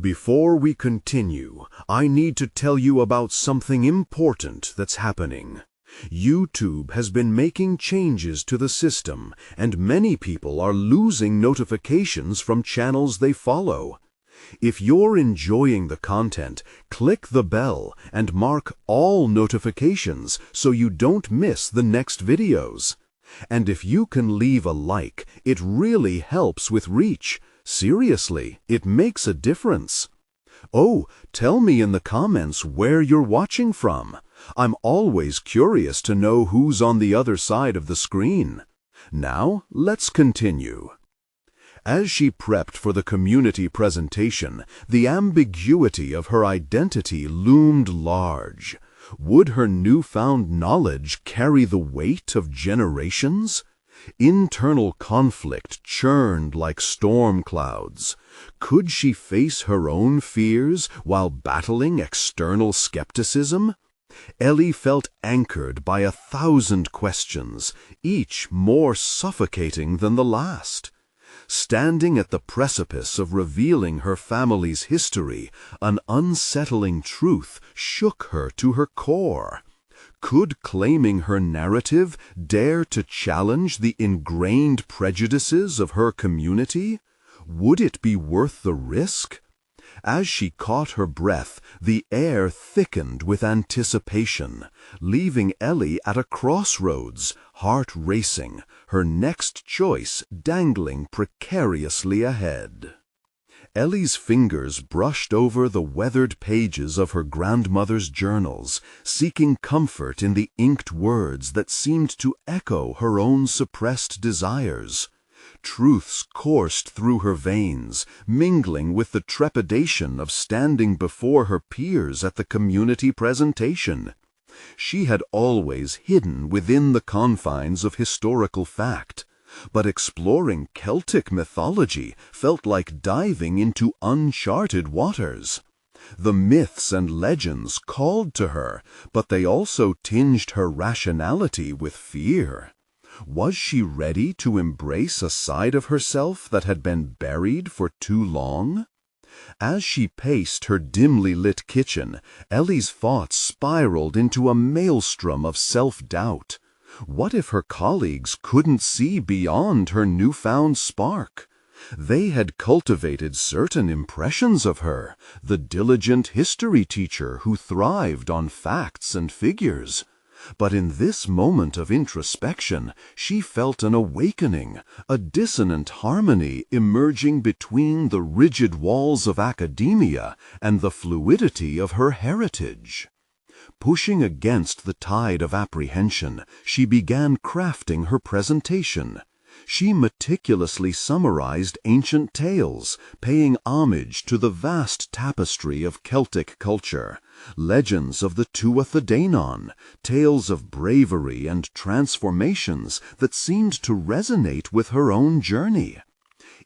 Before we continue, I need to tell you about something important that's happening. YouTube has been making changes to the system, and many people are losing notifications from channels they follow. If you're enjoying the content, click the bell and mark all notifications so you don't miss the next videos. And if you can leave a like, it really helps with reach. Seriously, it makes a difference. Oh, tell me in the comments where you're watching from. I'm always curious to know who's on the other side of the screen. Now, let's continue. As she prepped for the community presentation, the ambiguity of her identity loomed large. Would her newfound knowledge carry the weight of generations? Internal conflict churned like storm clouds. Could she face her own fears while battling external skepticism? Ellie felt anchored by 1,000 questions, each more suffocating than the last. Standing at the precipice of revealing her family's history, an unsettling truth shook her to her core. Could claiming her narrative dare to challenge the ingrained prejudices of her community? Would it be worth the risk? As she caught her breath, the air thickened with anticipation, leaving Ellie at a crossroads, heart racing, her next choice dangling precariously ahead. Ellie's fingers brushed over the weathered pages of her grandmother's journals, seeking comfort in the inked words that seemed to echo her own suppressed desires. Truths coursed through her veins, mingling with the trepidation of standing before her peers at the community presentation. She had always hidden within the confines of historical fact, but exploring Celtic mythology felt like diving into uncharted waters. The myths and legends called to her, but they also tinged her rationality with fear. Was she ready to embrace a side of herself that had been buried for too long? As she paced her dimly lit kitchen, Ellie's thoughts spiraled into a maelstrom of self-doubt. What if her colleagues couldn't see beyond her newfound spark? They had cultivated certain impressions of her, the diligent history teacher who thrived on facts and figures. But in this moment of introspection, she felt an awakening, a dissonant harmony emerging between the rigid walls of academia and the fluidity of her heritage. Pushing against the tide of apprehension, she began crafting her presentation. She meticulously summarized ancient tales, paying homage to the vast tapestry of Celtic culture, legends of the Tuatha Dé Danann, tales of bravery and transformations that seemed to resonate with her own journey.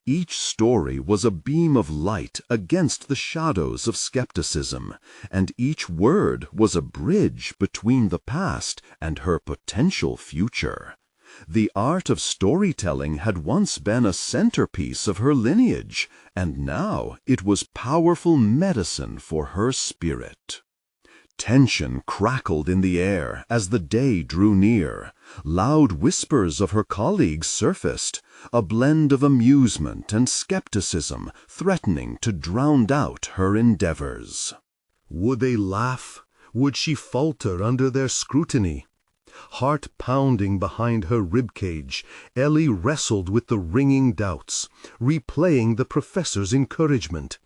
Each story was a beam of light against the shadows of skepticism, and each word was a bridge between the past and her potential future. The art of storytelling had once been a centerpiece of her lineage, and now it was powerful medicine for her spirit. Tension crackled in the air as the day drew near. Loud whispers of her colleagues surfaced, a blend of amusement and skepticism threatening to drown out her endeavors. Would they laugh? Would she falter under their scrutiny? Heart pounding behind her ribcage, Ellie wrestled with the ringing doubts, replaying the professor's encouragement.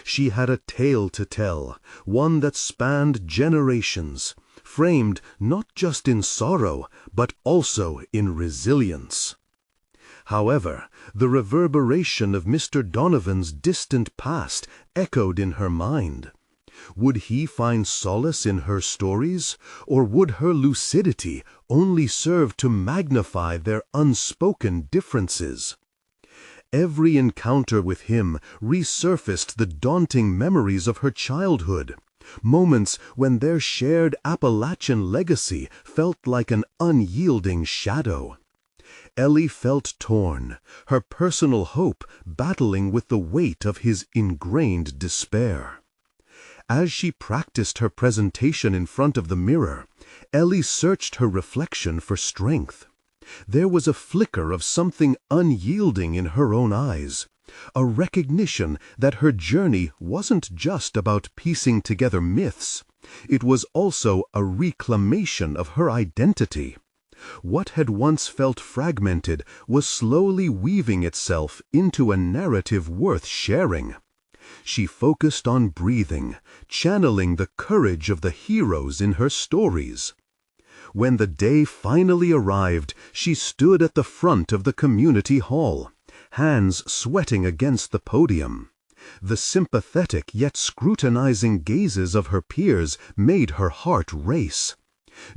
She had a tale to tell, one that spanned generations, framed not just in sorrow, but also in resilience. However, the reverberation of Mr. Donovan's distant past echoed in her mind. Would he find solace in her stories, or would her lucidity only serve to magnify their unspoken differences? Every encounter with him resurfaced the daunting memories of her childhood, moments when their shared Appalachian legacy felt like an unyielding shadow. Ellie felt torn, her personal hope battling with the weight of his ingrained despair. As she practiced her presentation in front of the mirror, Ellie searched her reflection for strength. There was a flicker of something unyielding in her own eyes, a recognition that her journey wasn't just about piecing together myths. It was also a reclamation of her identity. What had once felt fragmented was slowly weaving itself into a narrative worth sharing. She focused on breathing, channeling the courage of the heroes in her stories. When the day finally arrived, she stood at the front of the community hall, hands sweating against the podium. The sympathetic yet scrutinizing gazes of her peers made her heart race.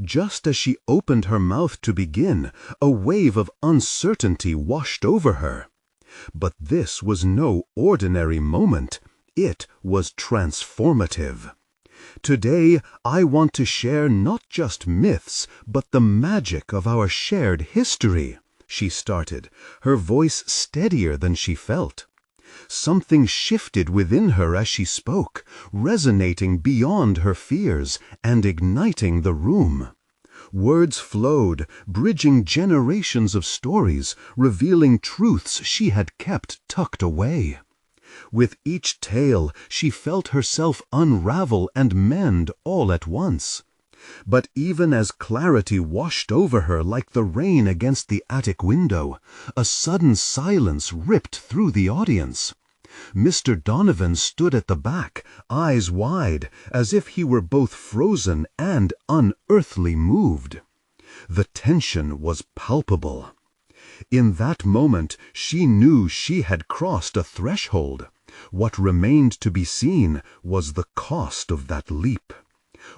Just as she opened her mouth to begin, a wave of uncertainty washed over her. But this was no ordinary moment. It was transformative. Today, I want to share not just myths, but the magic of our shared history, she started, her voice steadier than she felt. Something shifted within her as she spoke, resonating beyond her fears and igniting the room. Words flowed, bridging generations of stories, revealing truths she had kept tucked away. With each tale, she felt herself unravel and mend all at once. But even as clarity washed over her like the rain against the attic window, a sudden silence ripped through the audience. Mr. Donovan stood at the back, eyes wide, as if he were both frozen and unearthly moved. The tension was palpable. In that moment, she knew she had crossed a threshold. What remained to be seen was the cost of that leap.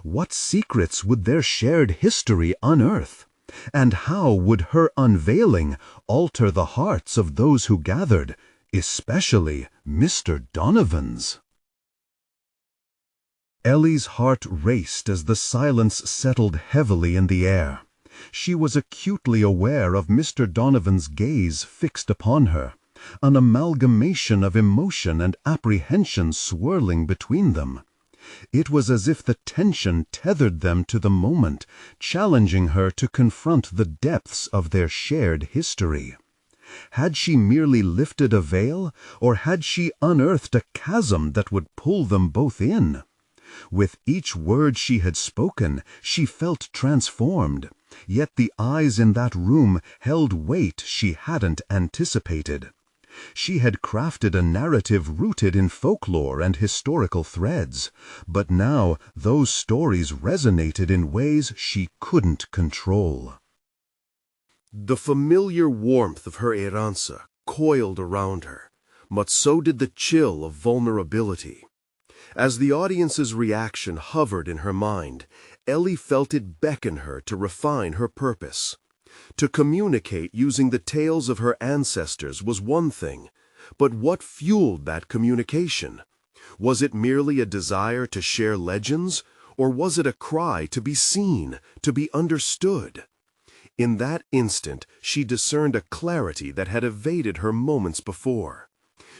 What secrets would their shared history unearth? And how would her unveiling alter the hearts of those who gathered, especially Mr. Donovan's? Ellie's heart raced as the silence settled heavily in the air. She was acutely aware of Mr. Donovan's gaze fixed upon her, an amalgamation of emotion and apprehension swirling between them. It was as if the tension tethered them to the moment, challenging her to confront the depths of their shared history. Had she merely lifted a veil, or had she unearthed a chasm that would pull them both in? With each word she had spoken, she felt transformed, yet the eyes in that room held weight she hadn't anticipated. She had crafted a narrative rooted in folklore and historical threads, but now those stories resonated in ways she couldn't control. The familiar warmth of her herança coiled around her, but so did the chill of vulnerability. As the audience's reaction hovered in her mind, Ellie felt it beckon her to refine her purpose. To communicate using the tales of her ancestors was one thing, but what fueled that communication? Was it merely a desire to share legends, or was it a cry to be seen, to be understood? In that instant, she discerned a clarity that had evaded her moments before.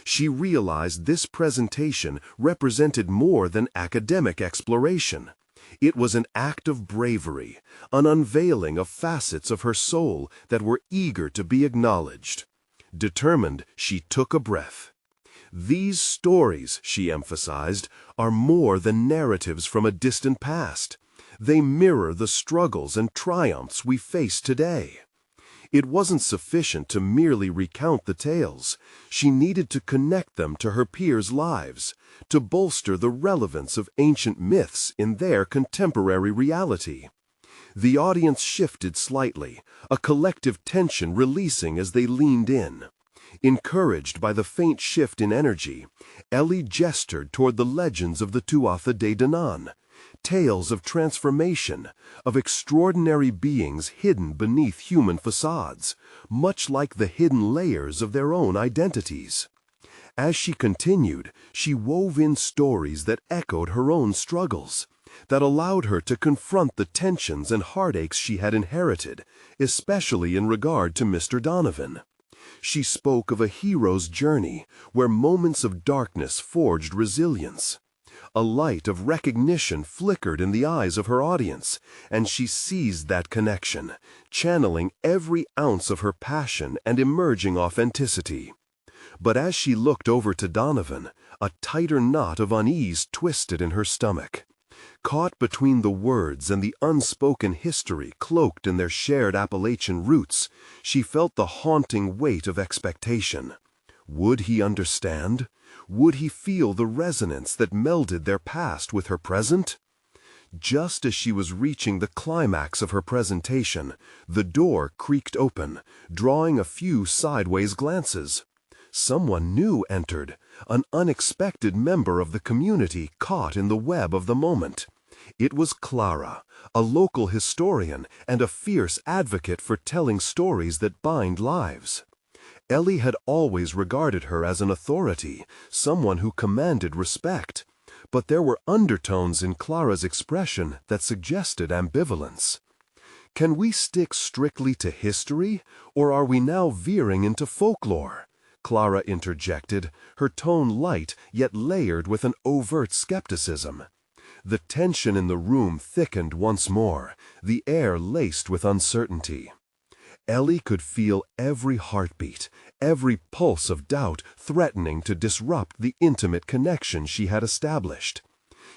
She realized this presentation represented more than academic exploration. It was an act of bravery, an unveiling of facets of her soul that were eager to be acknowledged. Determined, she took a breath. These stories, she emphasized, are more than narratives from a distant past. They mirror the struggles and triumphs we face today. It wasn't sufficient to merely recount the tales. She needed to connect them to her peers' lives, to bolster the relevance of ancient myths in their contemporary reality. The audience shifted slightly, a collective tension releasing as they leaned in. Encouraged by the faint shift in energy, Ellie gestured toward the legends of the Tuatha De Danann, tales of transformation, of extraordinary beings hidden beneath human facades, much like the hidden layers of their own identities. As she continued, she wove in stories that echoed her own struggles, that allowed her to confront the tensions and heartaches she had inherited, especially in regard to Mr. Donovan. She spoke of a hero's journey where moments of darkness forged resilience. A light of recognition flickered in the eyes of her audience, and she seized that connection, channeling every ounce of her passion and emerging authenticity. But as she looked over to Donovan, a tighter knot of unease twisted in her stomach. Caught between the words and the unspoken history cloaked in their shared Appalachian roots, she felt the haunting weight of expectation. Would he understand? Would he feel the resonance that melded their past with her present? Just as she was reaching the climax of her presentation, the door creaked open, drawing a few sideways glances. Someone new entered, an unexpected member of the community caught in the web of the moment. It was Clara, a local historian and a fierce advocate for telling stories that bind lives. Ellie had always regarded her as an authority, someone who commanded respect, but there were undertones in Clara's expression that suggested ambivalence. Can we stick strictly to history, or are we now veering into folklore? Clara interjected, her tone light yet layered with an overt skepticism. The tension in the room thickened once more, the air laced with uncertainty. Ellie could feel every heartbeat, every pulse of doubt threatening to disrupt the intimate connection she had established.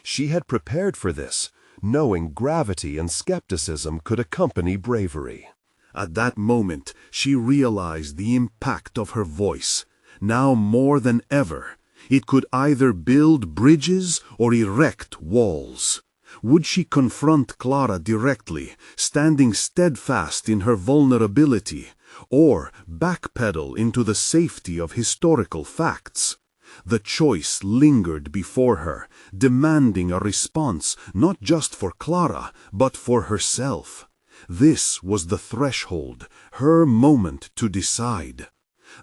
She had prepared for this, knowing gravity and skepticism could accompany bravery. At that moment, she realized the impact of her voice. Now more than ever, it could either build bridges or erect walls. Would she confront Clara directly, standing steadfast in her vulnerability, or backpedal into the safety of historical facts? The choice lingered before her, demanding a response not just for Clara, but for herself. This was the threshold, her moment to decide.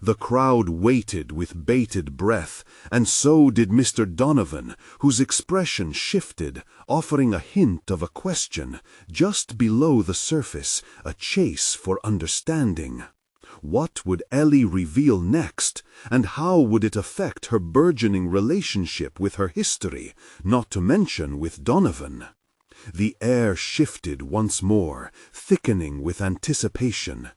The crowd waited with bated breath, and so did Mr. Donovan, whose expression shifted, offering a hint of a question, just below the surface, a chase for understanding. What would Ellie reveal next, and how would it affect her burgeoning relationship with her history, not to mention with Donovan? The air shifted once more, thickening with anticipation.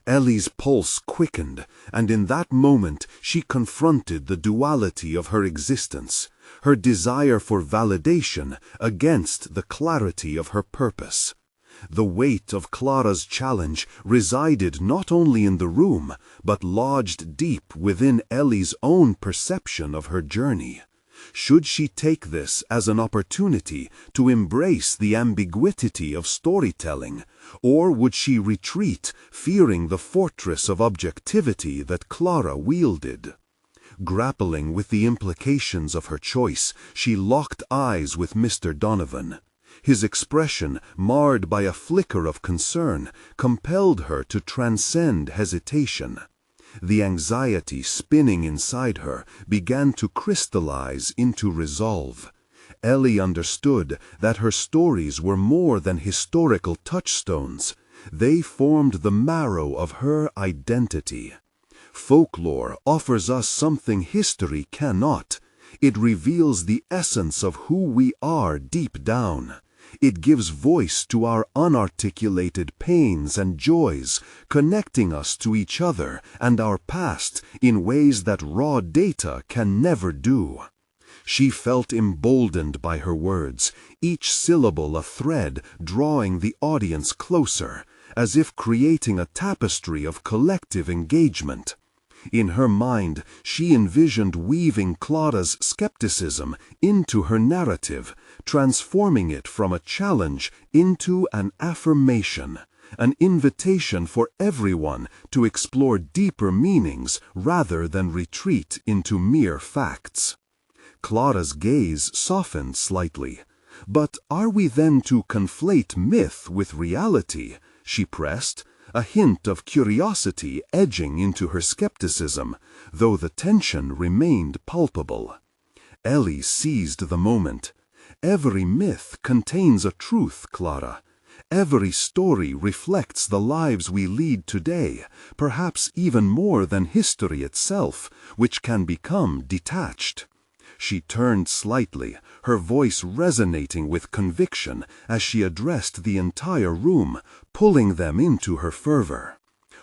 Ellie's pulse quickened, and in that moment she confronted the duality of her existence, her desire for validation against the clarity of her purpose. The weight of Clara's challenge resided not only in the room, but lodged deep within Ellie's own perception of her journey. Should she take this as an opportunity to embrace the ambiguity of storytelling, or would she retreat, fearing the fortress of objectivity that Clara wielded? Grappling with the implications of her choice, she locked eyes with Mr. Donovan. His expression, marred by a flicker of concern, compelled her to transcend hesitation. The anxiety spinning inside her began to crystallize into resolve. Ellie understood that her stories were more than historical touchstones. They formed the marrow of her identity. Folklore offers us something history cannot. It reveals the essence of who we are deep down. It gives voice to our unarticulated pains and joys, connecting us to each other and our past in ways that raw data can never do. She felt emboldened by her words, each syllable a thread drawing the audience closer, as if creating a tapestry of collective engagement. In her mind, she envisioned weaving Clara's skepticism into her narrative, transforming it from a challenge into an affirmation, an invitation for everyone to explore deeper meanings rather than retreat into mere facts. Clara's gaze softened slightly. "But are we then to conflate myth with reality?" she pressed, a hint of curiosity edging into her skepticism, though the tension remained palpable. Ellie seized the moment. Every myth contains a truth, Clara. Every story reflects the lives we lead today, perhaps even more than history itself, which can become detached. She turned slightly, her voice resonating with conviction as she addressed the entire room, pulling them into her fervor.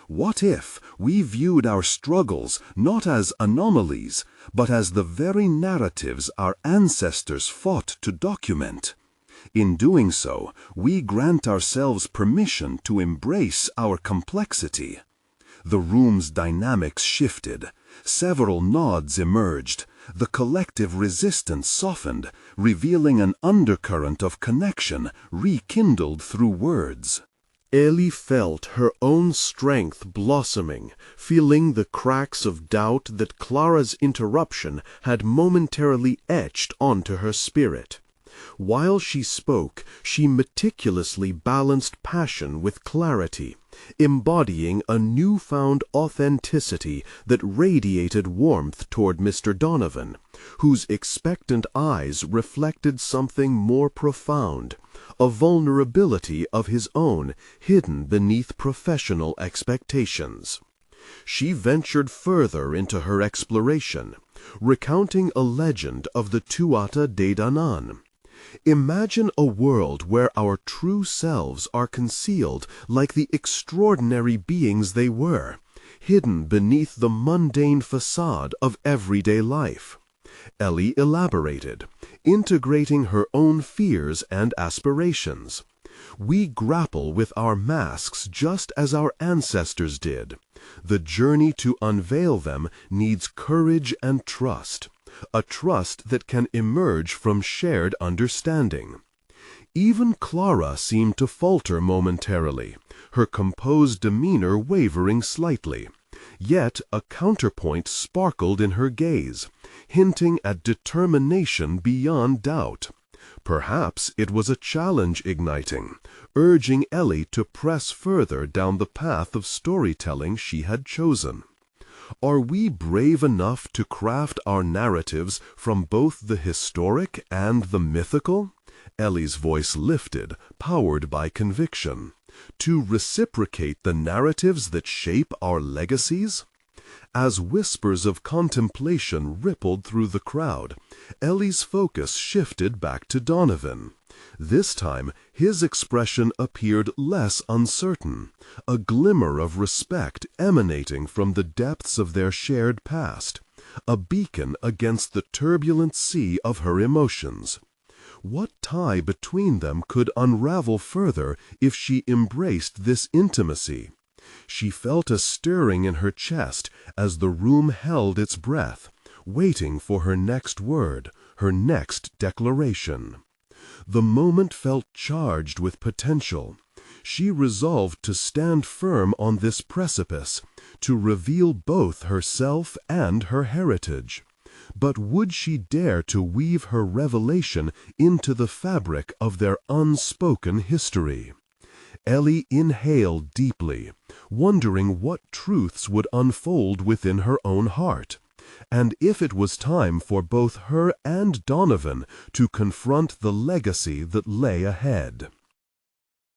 What if we viewed our struggles not as anomalies, but as the very narratives our ancestors fought to document? In doing so, we grant ourselves permission to embrace our complexity. The room's dynamics shifted. Several nods emerged. The collective resistance softened, revealing an undercurrent of connection rekindled through words. Ellie felt her own strength blossoming, feeling the cracks of doubt that Clara's interruption had momentarily etched onto her spirit. While she spoke, she meticulously balanced passion with clarity, embodying a newfound authenticity that radiated warmth toward Mr. Donovan, whose expectant eyes reflected something more profound, a vulnerability of his own hidden beneath professional expectations. She ventured further into her exploration, recounting a legend of the Tuatha De Danann. Imagine a world where our true selves are concealed like the extraordinary beings they were, hidden beneath the mundane facade of everyday life. Ellie elaborated, integrating her own fears and aspirations. We grapple with our masks just as our ancestors did. The journey to unveil them needs courage and trust, a trust that can emerge from shared understanding. Even Clara seemed to falter momentarily, her composed demeanor wavering slightly. Yet a counterpoint sparkled in her gaze, hinting at determination beyond doubt. Perhaps it was a challenge igniting, urging Ellie to press further down the path of storytelling she had chosen. Are we brave enough to craft our narratives from both the historic and the mythical? Ellie's voice lifted, powered by conviction. To reciprocate the narratives that shape our legacies? As whispers of contemplation rippled through the crowd, Ellie's focus shifted back to Donovan. This time, his expression appeared less uncertain, a glimmer of respect emanating from the depths of their shared past, a beacon against the turbulent sea of her emotions. What tie between them could unravel further if she embraced this intimacy? She felt a stirring in her chest as the room held its breath, waiting for her next word, her next declaration. The moment felt charged with potential. She resolved to stand firm on this precipice, to reveal both herself and her heritage. But would she dare to weave her revelation into the fabric of their unspoken history? Ellie inhaled deeply, wondering what truths would unfold within her own heart, and if it was time for both her and Donovan to confront the legacy that lay ahead.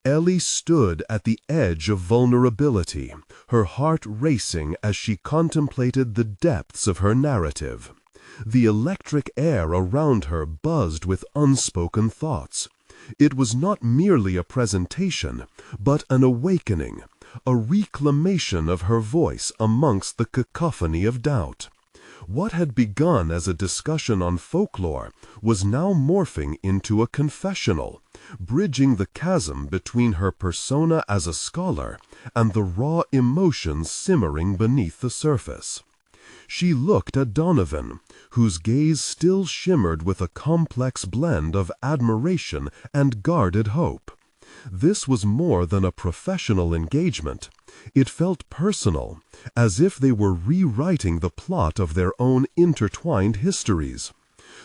Ellie stood at the edge of vulnerability, her heart racing as she contemplated the depths of her narrative. The electric air around her buzzed with unspoken thoughts. It was not merely a presentation, but an awakening, a reclamation of her voice amongst the cacophony of doubt. What had begun as a discussion on folklore was now morphing into a confessional, bridging the chasm between her persona as a scholar and the raw emotions simmering beneath the surface. She looked at Donovan, whose gaze still shimmered with a complex blend of admiration and guarded hope. This was more than a professional engagement. It felt personal, as if they were rewriting the plot of their own intertwined histories.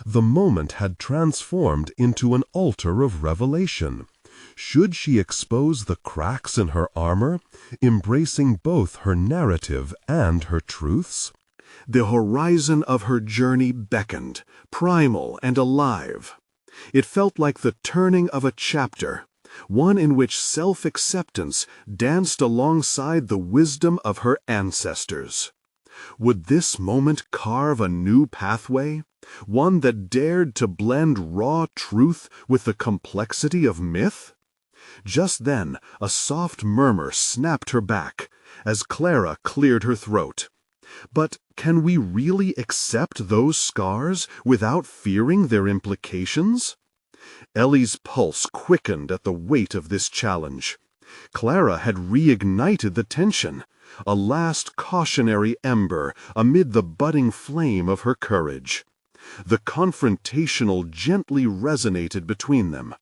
The moment had transformed into an altar of revelation. Should she expose the cracks in her armor, embracing both her narrative and her truths? The horizon of her journey beckoned, primal and alive. It felt like the turning of a chapter, one in which self-acceptance danced alongside the wisdom of her ancestors. Would this moment carve a new pathway, one that dared to blend raw truth with the complexity of myth? Just then, a soft murmur snapped her back, as Clara cleared her throat. But can we really accept those scars without fearing their implications? Ellie's pulse quickened at the weight of this challenge. Clara had reignited the tension, a last cautionary ember amid the budding flame of her courage. The confrontational gently resonated between them,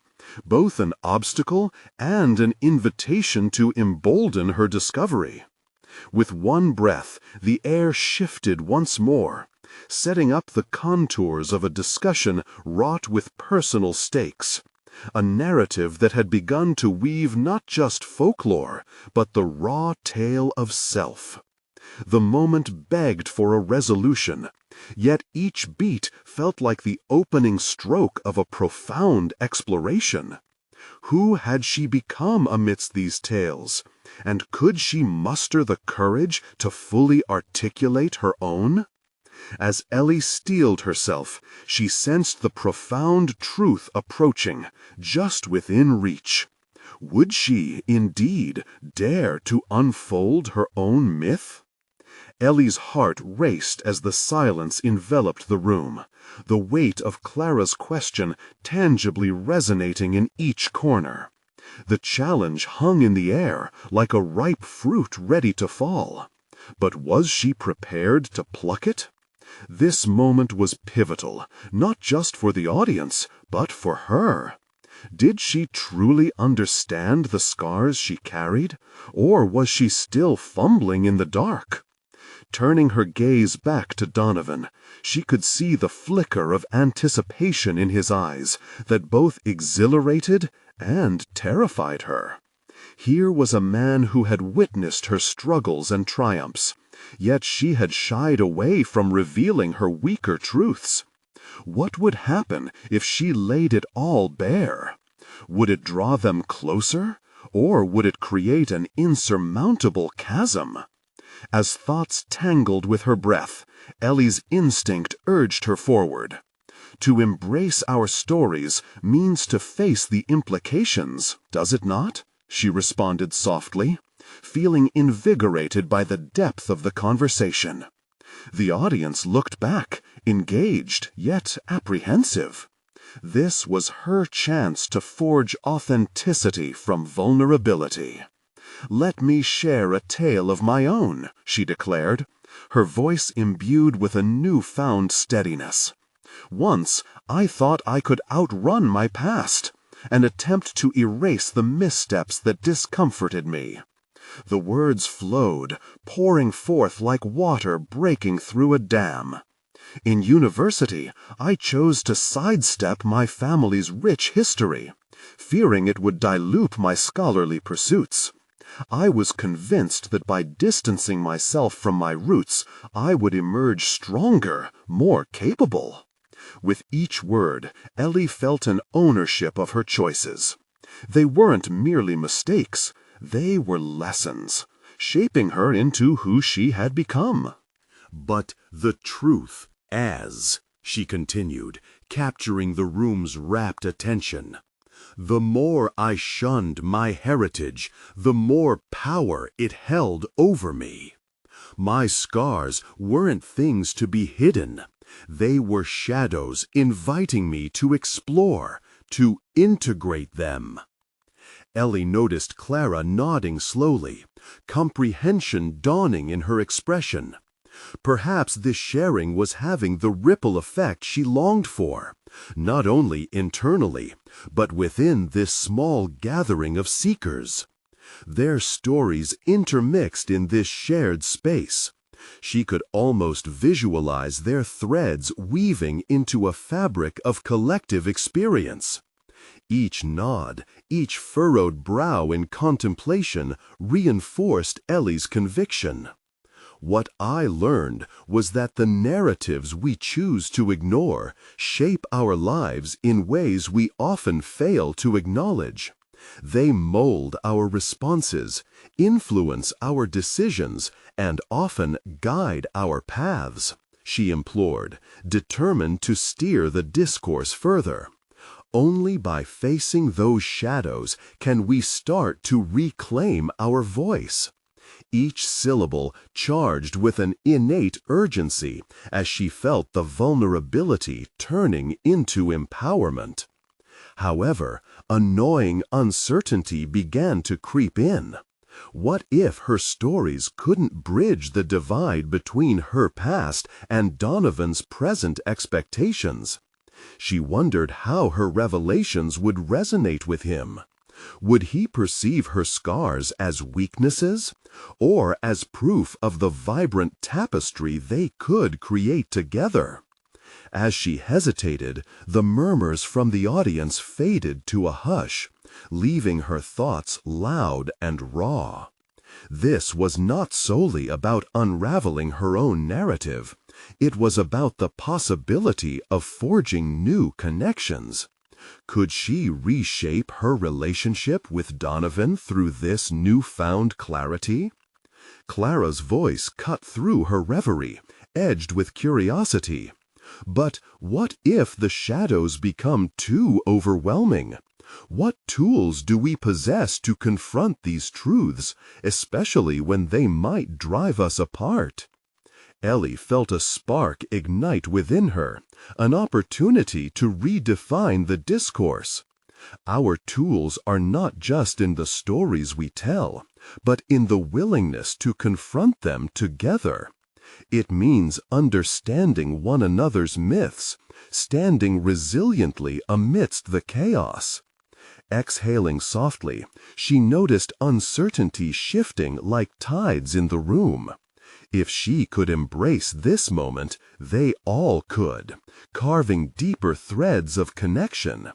both an obstacle and an invitation to embolden her discovery. With one breath, the air shifted once more, setting up the contours of a discussion wrought with personal stakes, a narrative that had begun to weave not just folklore, but the raw tale of self. The moment begged for a resolution, yet each beat felt like the opening stroke of a profound exploration. Who had she become amidst these tales, and could she muster the courage to fully articulate her own? As Ellie steeled herself, she sensed the profound truth approaching, just within reach. Would she, indeed, dare to unfold her own myth? Ellie's heart raced as the silence enveloped the room, the weight of Clara's question tangibly resonating in each corner. The challenge hung in the air like a ripe fruit ready to fall. But was she prepared to pluck it? This moment was pivotal, not just for the audience, but for her. Did she truly understand the scars she carried, or was she still fumbling in the dark? Turning her gaze back to Donovan, she could see the flicker of anticipation in his eyes that both exhilarated and terrified her. Here was a man who had witnessed her struggles and triumphs, yet she had shied away from revealing her weaker truths. What would happen if she laid it all bare? Would it draw them closer, or would it create an insurmountable chasm? As thoughts tangled with her breath, Ellie's instinct urged her forward. To embrace our stories means to face the implications, does it not? She responded softly, feeling invigorated by the depth of the conversation. The audience looked back, engaged yet apprehensive. This was her chance to forge authenticity from vulnerability. "Let me share a tale of my own," she declared, her voice imbued with a newfound steadiness. "Once I thought I could outrun my past, and attempt to erase the missteps that discomforted me." The words flowed, pouring forth like water breaking through a dam. "In university, I chose to sidestep my family's rich history, fearing it would dilute my scholarly pursuits. I was convinced that by distancing myself from my roots, I would emerge stronger, more capable." With each word, Ellie felt an ownership of her choices. They weren't merely mistakes, they were lessons, shaping her into who she had become. "But the truth, she continued, capturing the room's rapt attention. The more I shunned my heritage, the more power it held over me. My scars weren't things to be hidden. They were shadows inviting me to explore, to integrate them." Ellie noticed Clara nodding slowly, comprehension dawning in her expression. Perhaps this sharing was having the ripple effect she longed for, not only internally, but within this small gathering of seekers. Their stories intermixed in this shared space. She could almost visualize their threads weaving into a fabric of collective experience. Each nod, each furrowed brow in contemplation reinforced Ellie's conviction. What I learned was that the narratives we choose to ignore shape our lives in ways we often fail to acknowledge. They mold our responses, influence our decisions, and often guide our paths, she implored, determined to steer the discourse further. Only by facing those shadows can we start to reclaim our voice. Each syllable charged with an innate urgency as she felt the vulnerability turning into empowerment. However, a gnawing uncertainty began to creep in. What if her stories couldn't bridge the divide between her past and Donovan's present expectations? She wondered how her revelations would resonate with him. Would he perceive her scars as weaknesses, or as proof of the vibrant tapestry they could create together? As she hesitated, the murmurs from the audience faded to a hush, leaving her thoughts loud and raw. This was not solely about unraveling her own narrative. It was about the possibility of forging new connections. Could she reshape her relationship with Donovan through this newfound clarity? Clara's voice cut through her reverie, edged with curiosity. But what if the shadows become too overwhelming? What tools do we possess to confront these truths, especially when they might drive us apart? Ellie felt a spark ignite within her, an opportunity to redefine the discourse. Our tools are not just in the stories we tell, but in the willingness to confront them together. It means understanding one another's myths, standing resiliently amidst the chaos. Exhaling softly, she noticed uncertainty shifting like tides in the room. If she could embrace this moment, they all could, carving deeper threads of connection.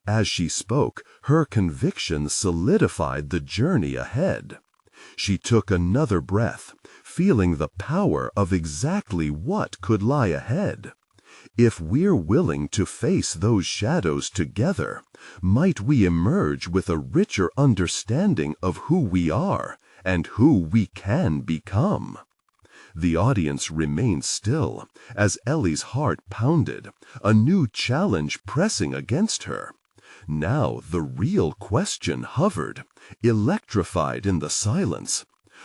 As she spoke, her conviction solidified the journey ahead. She took another breath, feeling the power of exactly what could lie ahead. If we're willing to face those shadows together, might we emerge with a richer understanding of who we are and who we can become? The audience remained still as Ellie's heart pounded, a new challenge pressing against her. Now the real question hovered, electrified in the silence.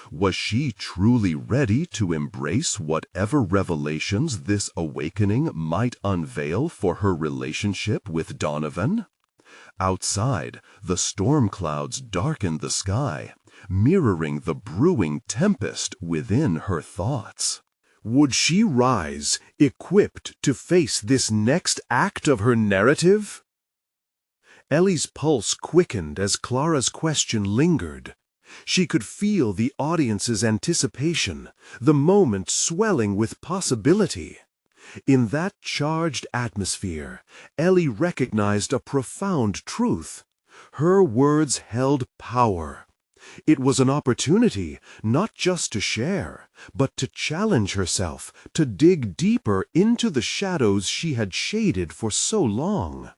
Was she truly ready to embrace whatever revelations this awakening might unveil for her relationship with Donovan? Outside, the storm clouds darkened the sky, mirroring the brewing tempest within her thoughts. Would she rise, equipped to face this next act of her narrative? Ellie's pulse quickened as Clara's question lingered. She could feel the audience's anticipation, the moment swelling with possibility. In that charged atmosphere, Ellie recognized a profound truth. Her words held power. It was an opportunity not just to share, but to challenge herself, to dig deeper into the shadows she had shaded for so long.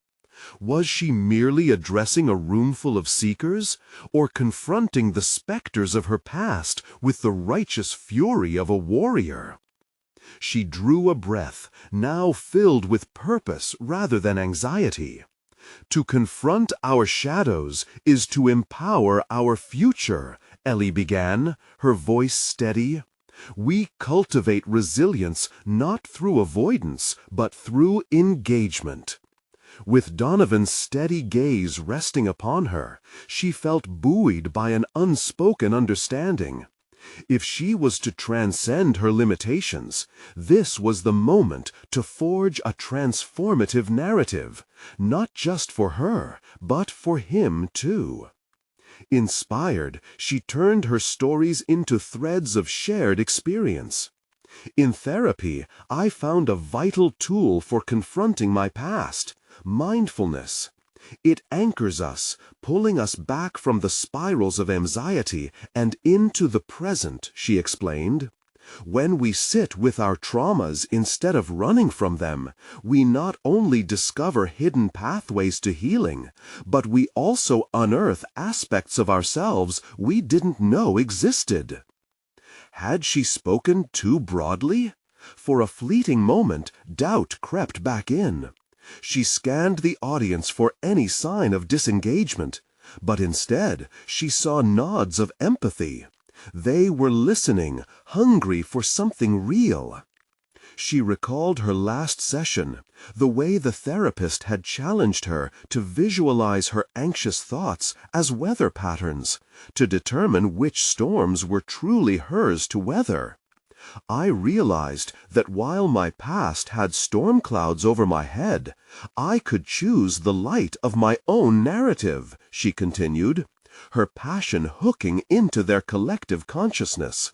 Was she merely addressing a roomful of seekers, or confronting the specters of her past with the righteous fury of a warrior? She drew a breath, now filled with purpose rather than anxiety. To confront our shadows is to empower our future, Ellie began, her voice steady. We cultivate resilience not through avoidance, but through engagement. With Donovan's steady gaze resting upon her, she felt buoyed by an unspoken understanding. If she was to transcend her limitations, this was the moment to forge a transformative narrative, not just for her, but for him too. Inspired, she turned her stories into threads of shared experience. In therapy, I found a vital tool for confronting my past: mindfulness. It anchors us, pulling us back from the spirals of anxiety and into the present, she explained. When we sit with our traumas instead of running from them, we not only discover hidden pathways to healing, but we also unearth aspects of ourselves we didn't know existed. Had she spoken too broadly? For a fleeting moment, doubt crept back in. She scanned the audience for any sign of disengagement, but instead she saw nods of empathy. They were listening, hungry for something real. She recalled her last session, the way the therapist had challenged her to visualize her anxious thoughts as weather patterns, to determine which storms were truly hers to weather. I realized that while my past had storm clouds over my head, I could choose the light of my own narrative, she continued, her passion hooking into their collective consciousness.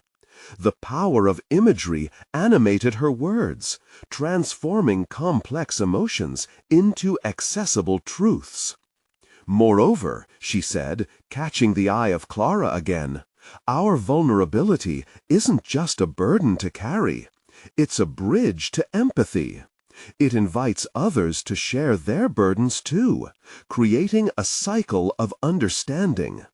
The power of imagery animated her words, transforming complex emotions into accessible truths. Moreover, she said, catching the eye of Clara again, our vulnerability isn't just a burden to carry. It's a bridge to empathy. It invites others to share their burdens too, creating a cycle of understanding.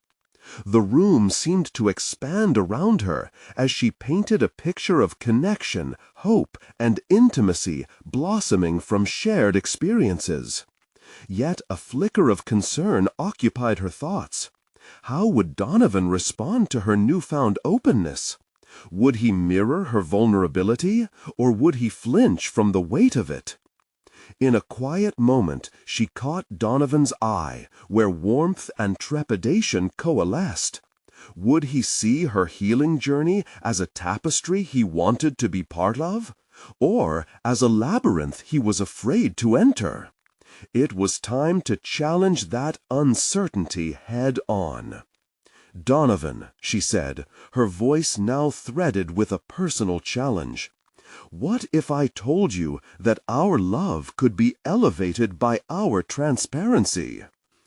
The room seemed to expand around her as she painted a picture of connection, hope, and intimacy blossoming from shared experiences. Yet a flicker of concern occupied her thoughts. How would Donovan respond to her newfound openness? Would he mirror her vulnerability, or would he flinch from the weight of it? In a quiet moment, she caught Donovan's eye, where warmth and trepidation coalesced. Would he see her healing journey as a tapestry he wanted to be part of, or as a labyrinth he was afraid to enter? It was time to challenge that uncertainty head on. "Donovan," she said, her voice now threaded with a personal challenge, "what if I told you that our love could be elevated by our transparency?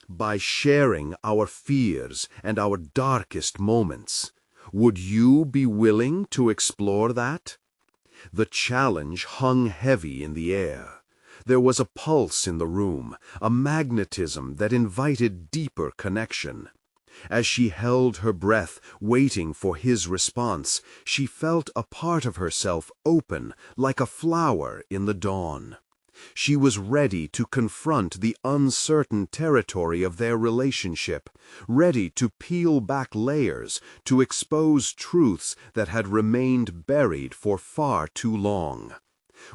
By sharing our fears and our darkest moments. Would you be willing to explore that?" The challenge hung heavy in the air. There was a pulse in the room, a magnetism that invited deeper connection. As she held her breath, waiting for his response, she felt a part of herself open like a flower in the dawn. She was ready to confront the uncertain territory of their relationship, ready to peel back layers, to expose truths that had remained buried for far too long.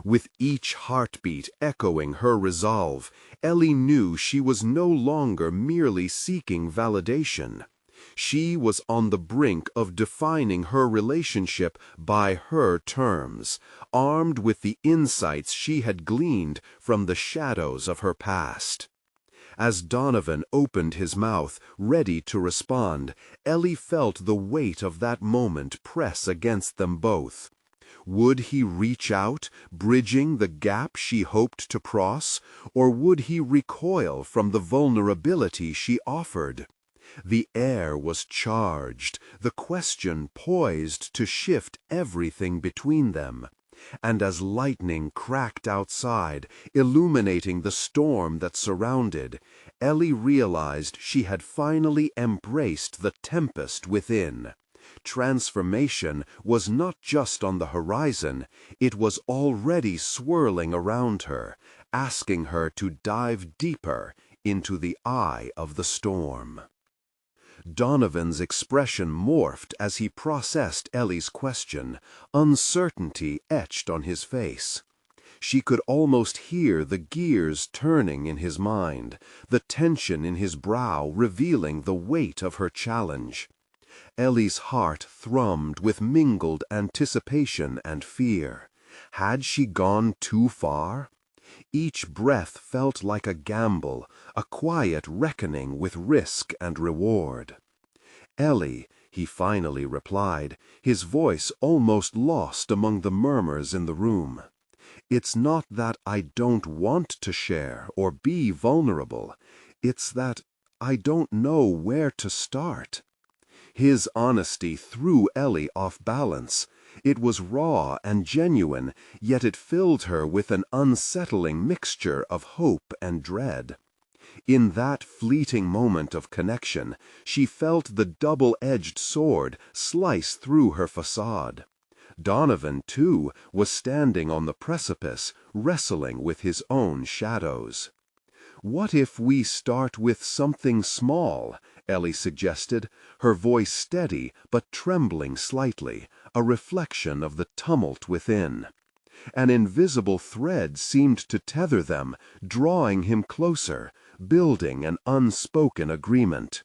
With each heartbeat echoing her resolve, Ellie knew she was no longer merely seeking validation. She was on the brink of defining her relationship by her terms, armed with the insights she had gleaned from the shadows of her past. As Donovan opened his mouth, ready to respond, Ellie felt the weight of that moment press against them both. Would he reach out, bridging the gap she hoped to cross, or would he recoil from the vulnerability she offered? The air was charged, the question poised to shift everything between them. And as lightning cracked outside, illuminating the storm that surrounded, Ellie realized she had finally embraced the tempest within. Transformation was not just on the horizon, it was already swirling around her, asking her to dive deeper into the eye of the storm. Donovan's expression morphed as he processed Ellie's question, uncertainty etched on his face. She could almost hear the gears turning in his mind, the tension in his brow revealing the weight of her challenge. Ellie's heart thrummed with mingled anticipation and fear. Had she gone too far? Each breath felt like a gamble, a quiet reckoning with risk and reward. "Ellie," he finally replied, his voice almost lost among the murmurs in the room. "It's not that I don't want to share or be vulnerable. It's that I don't know where to start." His honesty threw Ellie off balance. It was raw and genuine, yet it filled her with an unsettling mixture of hope and dread. In that fleeting moment of connection, she felt the double-edged sword slice through her facade. Donovan, too, was standing on the precipice, wrestling with his own shadows. "What if we start with something small?" Ellie suggested, her voice steady but trembling slightly, a reflection of the tumult within. An invisible thread seemed to tether them, drawing him closer, building an unspoken agreement.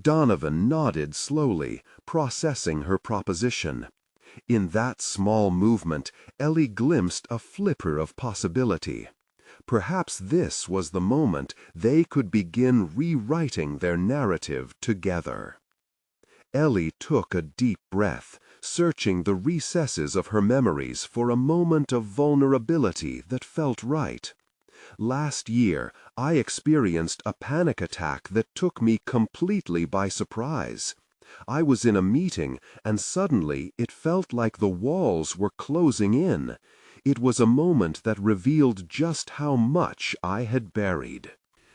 Donovan nodded slowly, processing her proposition. In that small movement, Ellie glimpsed a flicker of possibility. Perhaps this was the moment they could begin rewriting their narrative together. Ellie took a deep breath, searching the recesses of her memories for a moment of vulnerability that felt right. "Last year, I experienced a panic attack that took me completely by surprise. I was in a meeting, and suddenly it felt like the walls were closing in. It was a moment that revealed just how much I had buried."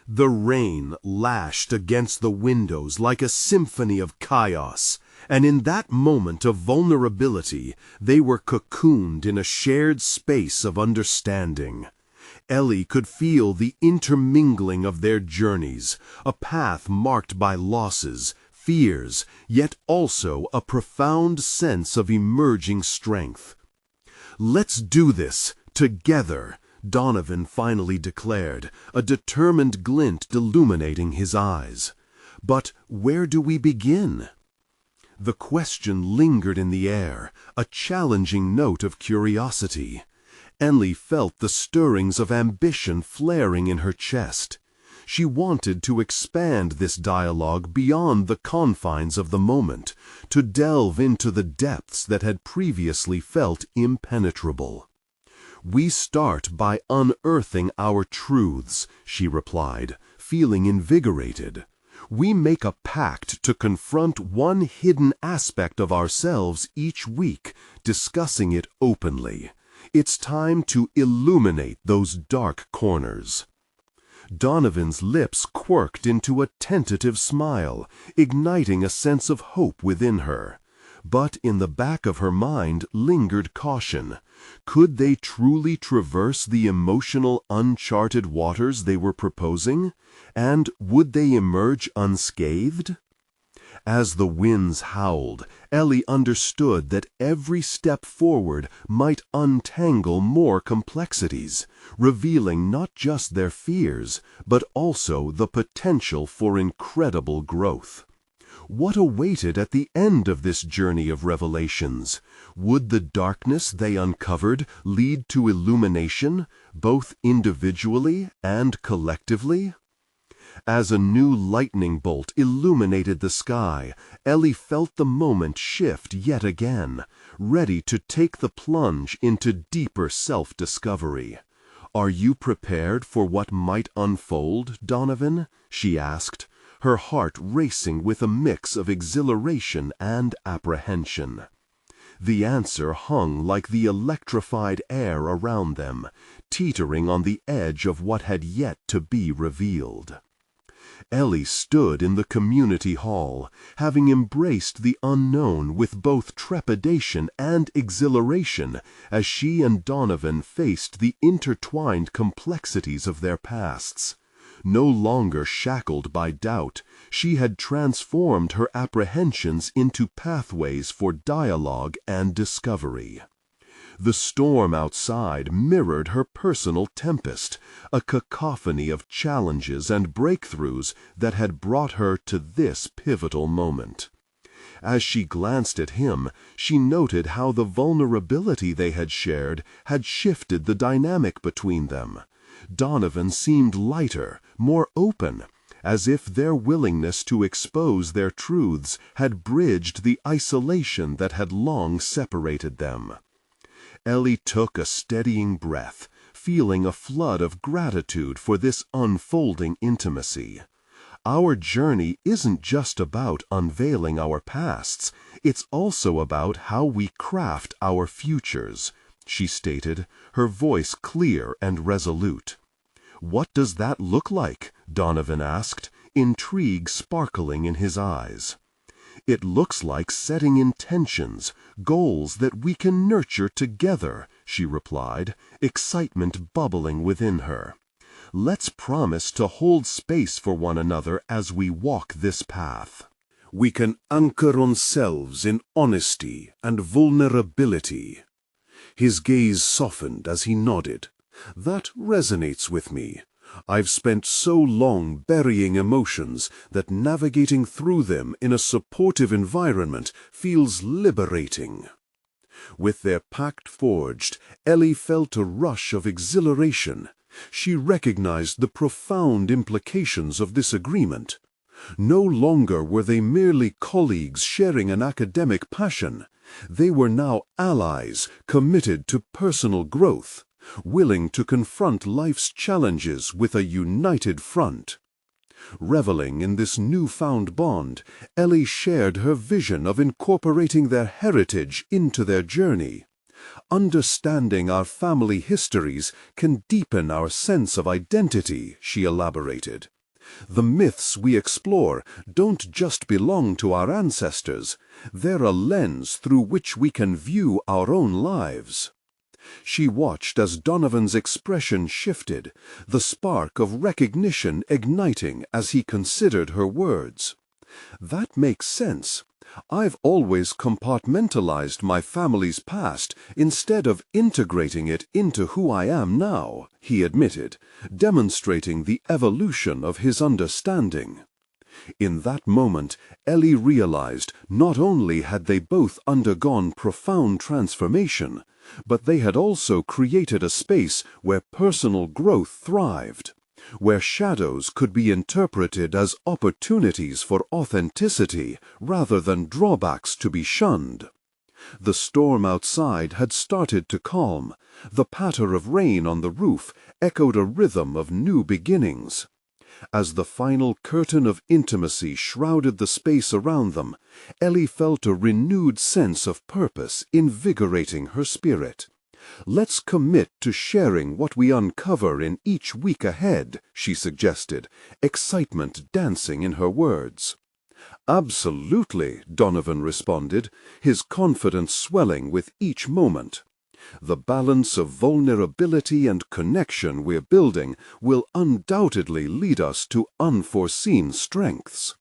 The rain lashed against the windows like a symphony of chaos, and in that moment of vulnerability, they were cocooned in a shared space of understanding. Ellie could feel the intermingling of their journeys, a path marked by losses, fears, yet also a profound sense of emerging strength. "Let's do this, together," Donovan finally declared, a determined glint illuminating his eyes. "But where do we begin?" The question lingered in the air, a challenging note of curiosity. Ellie felt the stirrings of ambition flaring in her chest. She wanted to expand this dialogue beyond the confines of the moment, to delve into the depths that had previously felt impenetrable. "We start by unearthing our truths," she replied, feeling invigorated. "We make a pact to confront one hidden aspect of ourselves each week, discussing it openly. It's time to illuminate those dark corners." Donovan's lips quirked into a tentative smile, igniting a sense of hope within her. But in the back of her mind lingered caution. Could they truly traverse the emotional, uncharted waters they were proposing? And would they emerge unscathed? As the winds howled, Ellie understood that every step forward might untangle more complexities, revealing not just their fears, but also the potential for incredible growth. What awaited at the end of this journey of revelations? Would the darkness they uncovered lead to illumination, both individually and collectively? As a new lightning bolt illuminated the sky, Ellie felt the moment shift yet again, ready to take the plunge into deeper self-discovery. "Are you prepared for what might unfold, Donovan?" she asked, her heart racing with a mix of exhilaration and apprehension. The answer hung like the electrified air around them, teetering on the edge of what had yet to be revealed. Ellie stood in the community hall, having embraced the unknown with both trepidation and exhilaration as she and Donovan faced the intertwined complexities of their pasts. No longer shackled by doubt, she had transformed her apprehensions into pathways for dialogue and discovery. The storm outside mirrored her personal tempest, a cacophony of challenges and breakthroughs that had brought her to this pivotal moment. As she glanced at him, she noted how the vulnerability they had shared had shifted the dynamic between them. Donovan seemed lighter, more open, as if their willingness to expose their truths had bridged the isolation that had long separated them. Ellie took a steadying breath, feeling a flood of gratitude for this unfolding intimacy. Our journey isn't just about unveiling our pasts, it's also about how we craft our futures, she stated, her voice clear and resolute. What does that look like? Donovan asked, intrigue sparkling in his eyes. It looks like setting intentions, goals that we can nurture together, she replied, excitement bubbling within her. Let's promise to hold space for one another as we walk this path. We can anchor ourselves in honesty and vulnerability. His gaze softened as he nodded. That resonates with me. I've spent so long burying emotions that navigating through them in a supportive environment feels liberating. With their pact forged, Ellie felt a rush of exhilaration. She recognized the profound implications of this agreement. No longer were they merely colleagues sharing an academic passion. They were now allies committed to personal growth, willing to confront life's challenges with a united front. Reveling in this newfound bond, Ellie shared her vision of incorporating their heritage into their journey. Understanding our family histories can deepen our sense of identity, she elaborated. The myths we explore don't just belong to our ancestors, they're a lens through which we can view our own lives. She watched as Donovan's expression shifted, the spark of recognition igniting as he considered her words. That makes sense. I've always compartmentalized my family's past instead of integrating it into who I am now, he admitted, demonstrating the evolution of his understanding. In that moment, Ellie realized not only had they both undergone profound transformation, but they had also created a space where personal growth thrived, where shadows could be interpreted as opportunities for authenticity rather than drawbacks to be shunned. The storm outside had started to calm. The patter of rain on the roof echoed a rhythm of new beginnings. As the final curtain of intimacy shrouded the space around them, Ellie felt a renewed sense of purpose invigorating her spirit. Let's commit to sharing what we uncover in each week ahead, she suggested, excitement dancing in her words. Absolutely, Donovan responded, his confidence swelling with each moment. The balance of vulnerability and connection we're building will undoubtedly lead us to unforeseen strengths.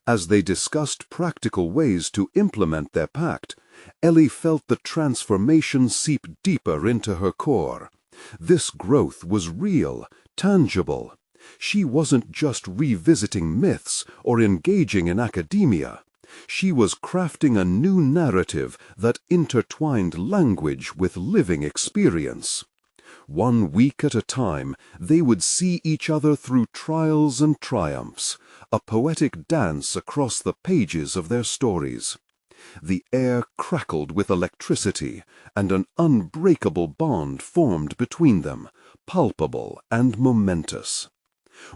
As they discussed practical ways to implement their pact, Ellie felt the transformation seep deeper into her core. This growth was real, tangible. She wasn't just revisiting myths or engaging in academia. She was crafting a new narrative that intertwined language with living experience. 1 week at a time, they would see each other through trials and triumphs, a poetic dance across the pages of their stories. The air crackled with electricity, and an unbreakable bond formed between them, palpable and momentous.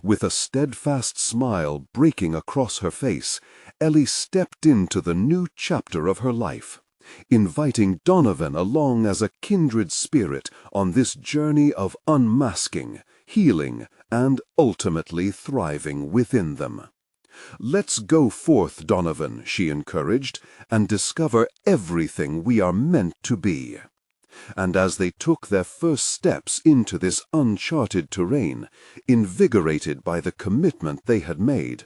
With a steadfast smile breaking across her face, Ellie stepped into the new chapter of her life, inviting Donovan along as a kindred spirit on this journey of unmasking, healing, and ultimately thriving within them. Let's go forth, Donovan, she encouraged, and discover everything we are meant to be. And as they took their first steps into this uncharted terrain, invigorated by the commitment they had made,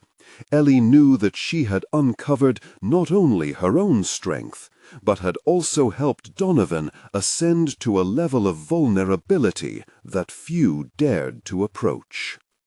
Ellie knew that she had uncovered not only her own strength, but had also helped Donovan ascend to a level of vulnerability that few dared to approach.